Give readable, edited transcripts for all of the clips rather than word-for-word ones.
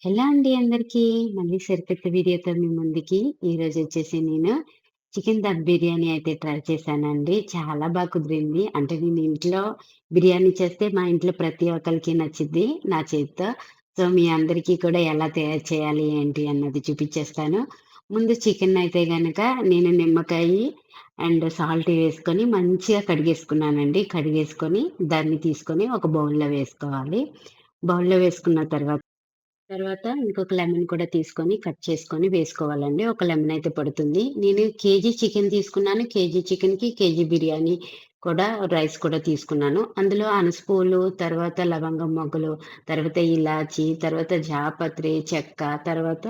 Hello అండి అందరికీ. మళ్ళీ సరికొత్త వీడియోతో మీ ముందుకి. ఈరోజొచ్చేసి నేను చికెన్ దమ్ బిర్యానీ అయితే ట్రై చేశానండి. చాలా కుదిరింది. అంటే నేను ఇంట్లో బిర్యానీ చేస్తే మా ఇంట్లో ప్రతి ఒక్కళ్ళకి నచ్చిద్ది నా చేత్తో. సో, మీ అందరికీ కూడా ఎలా తయారు చేయాలి, ఏంటి అన్నది చూపిచ్చేస్తాను. ముందు చికెన్ అయితే గనక నేను నిమ్మకాయి అండ్ సాల్ట్ వేసుకొని మంచిగా కడిగేసుకున్నానండి. కడిగేసుకొని దాన్ని తీసుకొని ఒక బౌల్‌లో వేసుకోవాలి. బౌల్‌లో వేసుకున్న తర్వాత ఇంకొక లెమన్ కూడా తీసుకొని కట్ చేసుకొని వేసుకోవాలండి. ఒక లెమన్ అయితే పడుతుంది. నేను కేజీ చికెన్ తీసుకున్నాను. కేజీ చికెన్‌కి కేజీ బిర్యానీ కూడా రైస్ కూడా తీసుకున్నాను. అందులో అనసపూలు, తర్వాత లవంగం మొగ్గలు, తర్వాత ఇలాచి, తర్వాత జాపత్రి, చెక్క, తర్వాత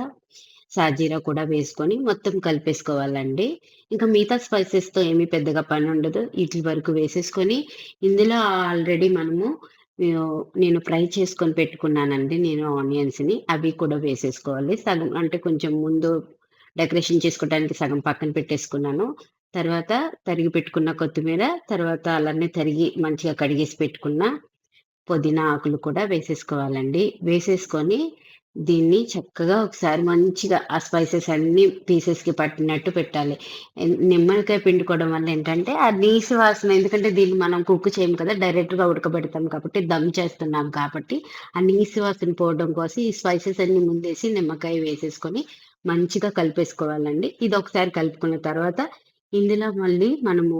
సాజీరా కూడా వేసుకొని మొత్తం కలిపేసుకోవాలండి. ఇంకా మిగతా స్పైసెస్‌తో ఏమి పెద్దగా పనుండదు. ఈట్లి వరకు వేసేసుకొని ఇందులో ఆల్రెడీ మనము నేను నేను ఫ్రై చేసుకొని పెట్టుకున్నానండి ఆనియన్స్‌ని. అవి కూడా వేసేసుకోవాలి. సగం అంటే కొంచెం ముందు డెకరేషన్ చేసుకోవడానికి సగం పక్కన పెట్టేసుకున్నాను. తర్వాత తరిగి పెట్టుకున్న కొత్తిమీర, తర్వాత అలానే తరిగి మంచిగా కడిగేసి పెట్టుకున్న పుదీనా ఆకులు కూడా వేసేసుకోవాలండి. వేసేసుకొని దీన్ని చక్కగా ఒకసారి మంచిగా ఆ స్పైసెస్ అన్నీ పీసెస్‌కి పట్టినట్టు పెట్టాలి. నిమ్మకాయ పిండుకోవడం వల్ల ఏంటంటే, ఆ నీసు వాసన ఎందుకంటే దీన్ని మనం కుక్ చేయము కదా! డైరెక్ట్‌గా ఉడకబెడతాం కాబట్టి, దమ్ చేస్తున్నాం కాబట్టి, ఆ నీసు వాసన పోవడం కోసం ఈ స్పైసెస్ అన్నీ ముందేసి నిమ్మకాయ వేసేసుకొని మంచిగా కలిపేసుకోవాలండి. ఇదొకసారి కలుపుకున్న తర్వాత, ఇందులో మళ్ళీ మనము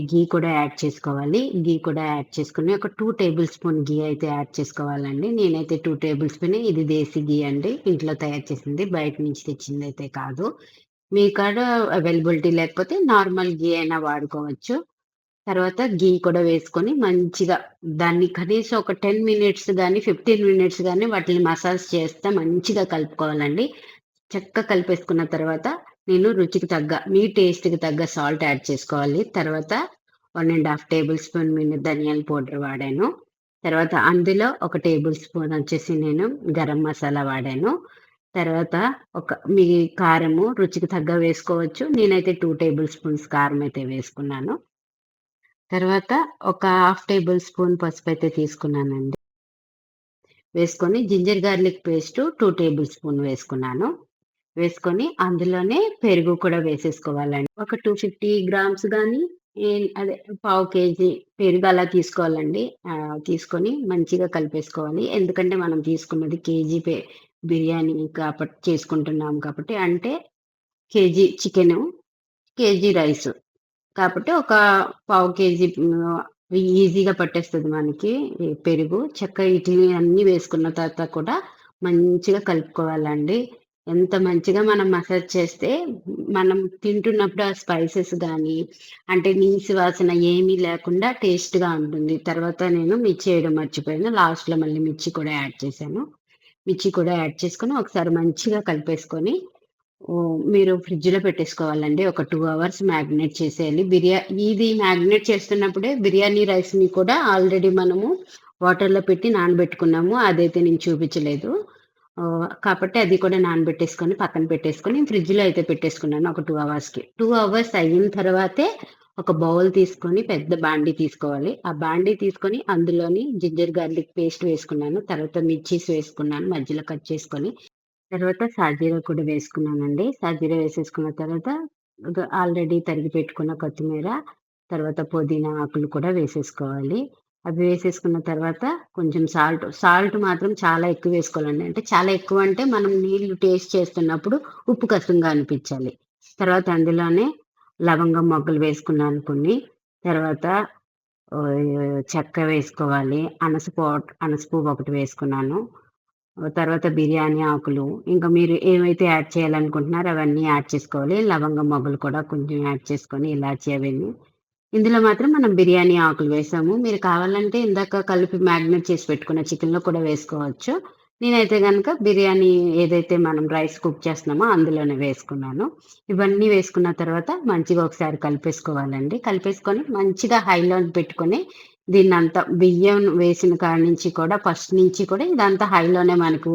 ఘీ కూడా యాడ్ చేసుకోవాలి. ఘీ కూడా యాడ్ చేసుకొని ఒక 2 టేబుల్ స్పూన్ ఘీ అయితే యాడ్ చేసుకోవాలండి. నేనైతే 2 టేబుల్ స్పూనే ఇది దేశీ ఘీ అండి. ఇంట్లో తయారు చేసింది. బయట నుంచి తెచ్చిందయితే కాదు. మీ కాడ అవైలబిలిటీ లేకపోతే నార్మల్ ఘీ అయినా వాడుకోవచ్చు. తర్వాత ఘీ కూడా వేసుకొని మంచిగా దాన్ని కనీసం ఒక 10 మినిట్స్ గాని, 15 మినిట్స్ గాని వాటిని మసాజ్ చేస్తా మంచిగా కలుపుకోవాలండి. కలిపేసుకున్న తర్వాత నేను రుచికి తగ్గ మీ టేస్ట్‌కి తగ్గ సాల్ట్ యాడ్ చేసుకోవాలి. తర్వాత 1 ½ టేబుల్ స్పూన్ నేను ధనియాల పౌడర్ వాడాను. తర్వాత అందులో ఒక టేబుల్ స్పూన్ వచ్చేసి నేను గరం మసాలా వాడాను. తర్వాత మీ కారము రుచికి తగ్గ వేసుకోవచ్చు. నేనైతే 2 టేబుల్ స్పూన్స్ కారం అయితే వేసుకున్నాను. తర్వాత ఒక ½ టేబుల్ స్పూన్ పసుపయితే తీసుకున్నానండి. వేసుకొని ginger garlic paste 2 table spoon వేసుకున్నాను. వేసుకొని అందులోనే పెరుగు కూడా వేసేసుకోవాలండి. ఒక 250 గ్రామ్స్ గాని అదే పావు కేజీ పెరుగు అలా తీసుకోవాలండి. తీసుకొని మంచిగా కలిపేసుకోవాలి. ఎందుకంటే మనం తీసుకున్నది కేజీ బిర్యానీ చేసుకుంటున్నాం కాబట్టి అంటే కేజీ చికెను, కేజీ రైసు. కాబట్టి ఒక పావు కేజీ ఈజీగా పట్టేస్తది మనకి ఈ పెరుగు. ఈటిని అన్నీ వేసుకున్న తర్వాత కూడా మంచిగా కలుపుకోవాలండి. ఎంత మంచిగా మనం మసాజ్ చేస్తే మనం తింటున్నప్పుడు ఆ స్పైసెస్ గానీ, అంటే నీసు వాసన ఏమీ లేకుండా టేస్ట్‌గా ఉంటుంది. తర్వాత నేను మిర్చి ఎయడం మర్చిపోయాను. లాస్ట్‌లో మళ్ళీ మిర్చి కూడా యాడ్ చేశాను. మిర్చి కూడా యాడ్ చేసుకొని ఒకసారి మంచిగా కలిపేసుకొని మీరు ఫ్రిడ్జ్‌లో పెట్టేసుకోవాలండి. ఒక 2 అవర్స్ మాగ్నేట్ చేసేయాలి. ఇది మాగ్నేట్ చేస్తున్నప్పుడే బిర్యానీ రైస్‌ని కూడా ఆల్రెడీ మనము వాటర్‌లో పెట్టి నానబెట్టుకున్నాము. అదైతే నేను చూపించలేదు. కాబట్టి అది కూడా నానబెట్టేసుకొని పక్కన పెట్టేసుకొని ఫ్రిడ్జ్‌లో అయితే పెట్టేసుకున్నాను ఒక 2 అవర్స్‌కి. 2 అవర్స్ అయిన తర్వాతే ఒక బౌల్ తీసుకొని పెద్ద బాండీ తీసుకోవాలి. ఆ బాండీ తీసుకొని అందులోని జింజర్ గార్లిక్ పేస్ట్ వేసుకున్నాను. తర్వాత మిర్చీస్ వేసుకున్నాను మధ్యలో కట్ చేసుకొని. తర్వాత సాజీర కూడా వేసుకున్నానండి. సాజీర వేసేసుకున్న తర్వాత ఆల్రెడీ తరిగి పెట్టుకున్న కొత్తిమీర, తర్వాత పుదీనా ఆకులు కూడా వేసేసుకోవాలి. అవి వేసేసుకున్న తర్వాత కొంచెం సాల్ట్ మాత్రం చాలా ఎక్కువ వేసుకోవాలండి. అంటే చాలా ఎక్కువంటే మనం నీళ్లు టేస్ట్ చేస్తున్నప్పుడు ఉప్పు కసంగా అనిపించాలి. తర్వాత అందులోనే లవంగం మొగ్గలు వేసుకున్నాను కొన్ని. తర్వాత చెక్క వేసుకోవాలి. అనస పువ్వు ఒకటి వేసుకున్నాను. తర్వాత బిర్యానీ ఆకులు, ఇంకా మీరు ఏవైతే యాడ్ చేయాలనుకుంటున్నారో అవన్నీ యాడ్ చేసుకోవాలి. లవంగం మొగ్గలు కూడా కొంచెం యాడ్ చేసుకొని, ఇలాచి అవన్నీ. ఇందులో మాత్రం మనం బిర్యానీ ఆకులు వేసాము. మీరు కావాలంటే ఇందాక కలిపి మారినేట్ చేసి పెట్టుకున్న చికెన్‌లో కూడా వేసుకోవచ్చు. నేనైతే గనక బిర్యానీ ఏదైతే మనం రైస్ కుక్ చేస్తున్నామో అందులోనే వేసుకున్నాను. ఇవన్నీ వేసుకున్న తర్వాత మంచిగా ఒకసారి కలిపేసుకోవాలండి. కలిపేసుకొని మంచిగా హైలో పెట్టుకొని దీన్నంతా బియ్యం వేసిన కాడ నుంచి కూడా ఫస్ట్ నుంచి కూడా ఇదంతా హైలోనే మనకు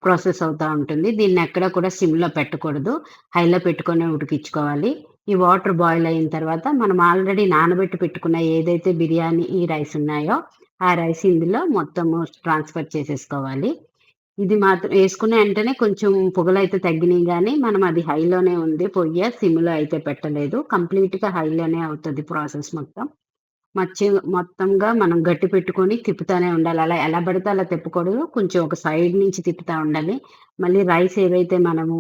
ప్రాసెస్ అవుతా ఉంటుంది. దీన్నెక్కడ కూడా సిమ్‌లో పెట్టకూడదు. హైలో పెట్టుకొనే ఉడికించుకోవాలి. ఈ వాటర్ బాయిల్ అయిన తర్వాత మనం ఆల్రెడీ నానబెట్టి పెట్టుకున్న ఏదైతే బిర్యానీ రైస్ ఉన్నాయో, ఆ రైస్ ఇందులో మొత్తము ట్రాన్స్‌ఫర్ చేసేసుకోవాలి. ఇది మాత్రం యేసుకున్న ఎంటనే కొంచెం పొగలైతే తగ్గినియి గానీ, మనం అది హైలోనే ఉంది పొయ్య. సిమ్‌లో అయితే పెట్టలేదు. కంప్లీట్‌గా హైలోనే అవుతది ప్రాసెస్ మొత్తం. మచ్చి మొత్తంగా మనం గట్టి పెట్టుకొని తిప్పుతానే ఉండాలి. అలా ఎలా పడితే అలా తిప్పకూడదు. కొంచెం ఒక సైడ్ నుంచి తిప్పుతా ఉండాలి. మళ్ళీ రైస్ ఏవైతే మనము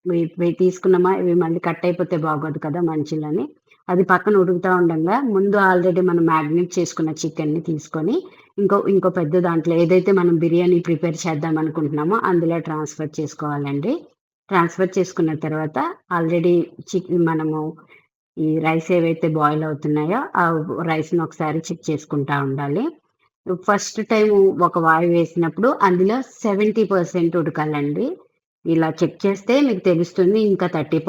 ఇవి తీసుకున్నామా, ఇవి మళ్ళీ కట్ అయిపోతే బాగోదు కదా! మంచిలని. అది పక్కన ఉడుకుతా ఉండంగా ముందు ఆల్రెడీ మనం మ్యాగ్నేట్ చేసుకున్న చికెన్‌ని తీసుకొని, ఇంకో పెద్ద దాంట్లో ఏదైతే మనం బిర్యానీ ప్రిపేర్ చేద్దాం అనుకుంటున్నామో అందులో ట్రాన్స్‌ఫర్ చేసుకోవాలండి. ట్రాన్స్‌ఫర్ చేసుకున్న తర్వాత ఆల్రెడీ మనము ఈ రైస్ ఏవైతే బాయిల్ అవుతున్నాయో, ఆ రైస్‌ని ఒకసారి చెక్ చేసుకుంటా ఉండాలి. ఫస్ట్ టైము ఒక వాయి వేసినప్పుడు అందులో 70% ఉడకాలండి. ఇలా చెక్ చేస్తే మీకు తెలుస్తుంది. ఇంకా 30%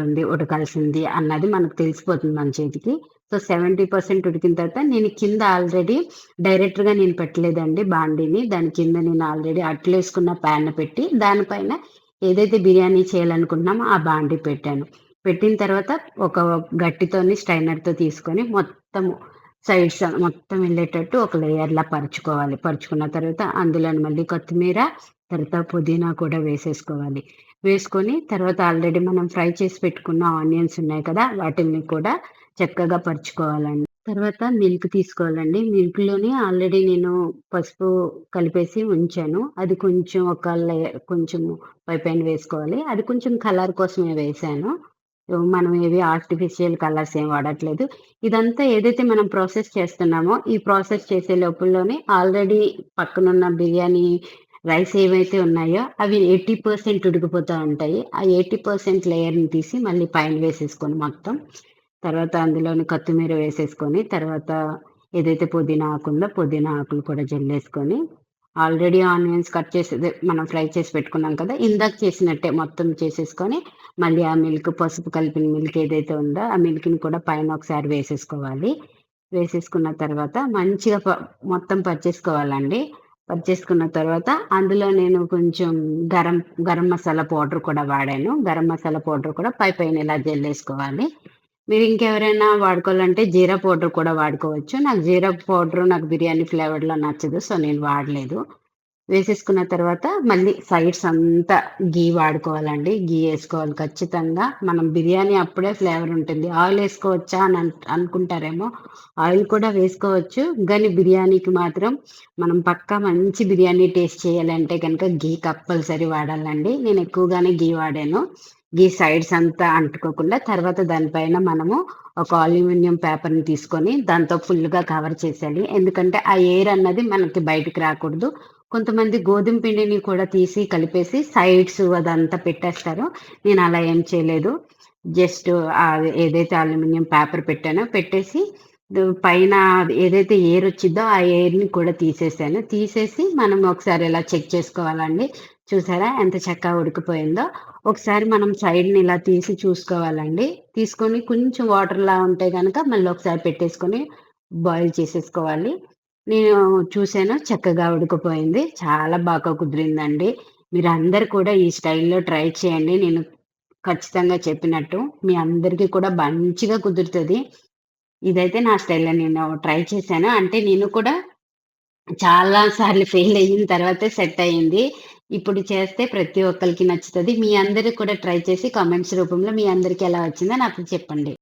ఉంది ఉడకాల్సింది అన్నది మనకు తెలిసిపోతుంది మన చేతికి. సో, 70% ఉడికిన తర్వాత నేను కింద ఆల్రెడీ డైరెక్ట్‌గా నేను పెట్టలేదండి బాండీని. దాని కింద నేను ఆల్రెడీ అట్లేసుకున్న ప్యాన్ పెట్టి దానిపైన ఏదైతే బిర్యానీ చేయాలనుకుంటున్నామో ఆ బాండీ పెట్టాను. పెట్టిన తర్వాత ఒక గట్టితోని స్ట్రైనర్‌తో తీసుకొని మొత్తము సైడ్స్ మొత్తం ఎళ్ళేటట్టు ఒక లేయర్‌లా పరుచుకోవాలి. పరుచుకున్న తర్వాత అందులోని మళ్ళీ కొత్తిమీర, తర్వాత పుదీనా కూడా వేసేసుకోవాలి. వేసుకొని తర్వాత ఆల్రెడీ మనం ఫ్రై చేసి పెట్టుకున్న ఆనియన్స్ ఉన్నాయి కదా! వాటిల్ని కూడా చక్కగా పరుచుకోవాలండి. తర్వాత మిల్క్ తీసుకోవాలండి. మిల్క్‌లోని ఆల్రెడీ నేను పసుపు కలిపేసి ఉంచాను. అది కొంచెం ఒక కొంచెం పైపైన వేసుకోవాలి. అది కొంచెం కలర్ కోసమే వేశాను. మనం ఏవి ఆర్టిఫిషియల్ కలర్స్ ఏం వాడట్లేదు. ఇదంతా ఏదైతే మనం ప్రాసెస్ చేస్తున్నామో, ఈ ప్రాసెస్ చేసే లోపుల్లోనే ఆల్రెడీ పక్కనున్న బిర్యానీ రైస్ ఏవైతే ఉన్నాయో, అవి 80% ఉడికిపోతా ఉంటాయి. ఆ 80% లేయర్‌ని తీసి మళ్ళీ పైన వేసేసుకొని మొత్తం, తర్వాత అందులోని కొత్తిమీర వేసేసుకొని, తర్వాత ఏదైతే పుదీనా ఆకుందో, పుదీనా ఆకులు కూడా జల్లేసుకొని, ఆల్రెడీ ఆనియన్స్ కట్ చేసి మనం ఫ్రై చేసి పెట్టుకున్నాం కదా! ఇందాక చేసినట్టే మొత్తం చేసేసుకొని, మళ్ళీ ఆ మిల్క్ పసుపు కలిపిన మిల్క్ ఏదైతే ఉందో, ఆ మిల్క్‌ని కూడా పైన ఒకసారి వేసేసుకోవాలి. వేసేసుకున్న తర్వాత మంచిగా మొత్తం పరిచేసుకోవాలండి. పరిచేసుకున్న తర్వాత అందులో నేను కొంచెం గరం గరం మసాలా పౌడర్ కూడా వాడాను. గరం మసాలా పౌడర్ కూడా పైపైన ఇలా జల్లేసుకోవాలి. మీరు ఇంకెవరైనా వాడుకోవాలంటే జీరా పౌడర్ కూడా వాడుకోవచ్చు. నాకు బిర్యానీ ఫ్లేవర్‌లో నచ్చదు. సో, నేను వాడలేదు. వేసేసుకున్న తర్వాత మళ్ళీ సైడ్స్ అంతా ఘీ వాడుకోవాలండి. ఘీ ఏసుకోవాలి ఖచ్చితంగా. మనం బిర్యానీ అప్పుడే ఫ్లేవర్ ఉంటుంది. ఆయిల్ ఏసుకోవచ్చా అని అనుకుంటారేమో. ఆయిల్ కూడా వేసుకోవచ్చు. గానీ బిర్యానీకి మాత్రం మనం పక్కా మంచి బిర్యానీ టేస్ట్ చేయాలంటే గనక ఘీ కంపల్సరీ వాడాలండి. నేను ఎక్కువగానే ఘీ వాడాను. ఘీ సైడ్స్ అంతా అంటుకోకుండా తర్వాత దానిపైన మనము ఒక అల్యూమినియం పేపర్‌ని తీసుకొని దాంతో ఫుల్‌గా కవర్ చేసేయాలి. ఎందుకంటే ఆ ఎయిర్ అన్నది మనకి బయటికి రాకూడదు. కొంతమంది గోధుమ పిండిని కూడా తీసి కలిపేసి సైడ్స్ అదంతా పెట్టేస్తారు. నేను అలా ఏం చేయలేదు. జస్ట్ ఏదైతే అల్యూమినియం పేపర్ పెట్టానో పెట్టేసి పైన ఏదైతే ఎయిర్ వచ్చిద్దో ఆ ఎయిర్‌ని కూడా తీసేసాను. తీసేసి మనం ఒకసారి ఇలా చెక్ చేసుకోవాలండి. చూసారా ఎంత చక్కగా ఉడికిపోయిందో. ఒకసారి మనం సైడ్‌ని ఇలా తీసి చూసుకోవాలండి. తీసుకొని కొంచెం వాటర్‌లా ఉంటే గనక మళ్ళీ ఒకసారి పెట్టేసుకొని బాయిల్ చేసేసుకోవాలి. నేను చూసాను చక్కగా ఉడికిపోయింది. చాలా బాగా కుదిరిందండి. మీరందరూ కూడా ఈ స్టైల్‌లో ట్రై చేయండి. నేను ఖచ్చితంగా చెప్పినట్టు. మీ అందరికీ కూడా మంచిగా కుదురుతది. ఇదైతే నా స్టైల్‌లో నేను ట్రై చేశాను. అంటే నేను కూడా చాలా సార్లు ఫెయిల్ అయిన తర్వాతే సెట్ అయింది. ఇప్పుడు చేస్తే ప్రతి ఒక్కళ్ళకి నచ్చుతది. మీ అందరూ కూడా ట్రై చేసి కామెంట్స్ రూపంలో మీ అందరికి ఎలా వచ్చిందో నాకు చెప్పండి.